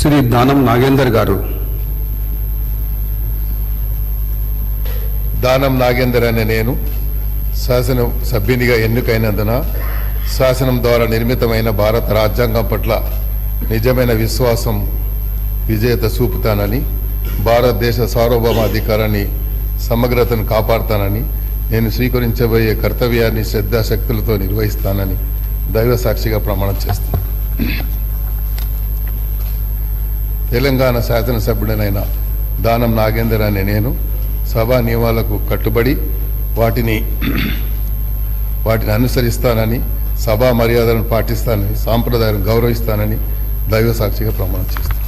శ్రీ దానం నాగేందర్ గారు. దానం నాగేందర్ అనే నేను శాసన సభ్యునిగా ఎన్నికైనందున శాసనం ద్వారా నిర్మితమైన భారత రాజ్యాంగం పట్ల నిజమైన విశ్వాసం విజేత చూపుతానని, భారతదేశ సార్వభౌమాధికారాన్ని సమగ్రతను కాపాడుతానని, నేను స్వీకరించబోయే కర్తవ్యాన్ని శ్రద్ధాశక్తులతో నిర్వహిస్తానని దైవ సాక్షిగా ప్రమాణం చేస్తాను. తెలంగాణ శాసనసభ్యుడనైన దానం నాగేందర్ అనే నేను సభా నియమాలకు కట్టుబడి వాటిని అనుసరిస్తానని, సభా మర్యాదలను పాటిస్తానని, సాంప్రదాయాలను గౌరవిస్తానని దైవ సాక్షిగా ప్రమాణం చేస్తాను.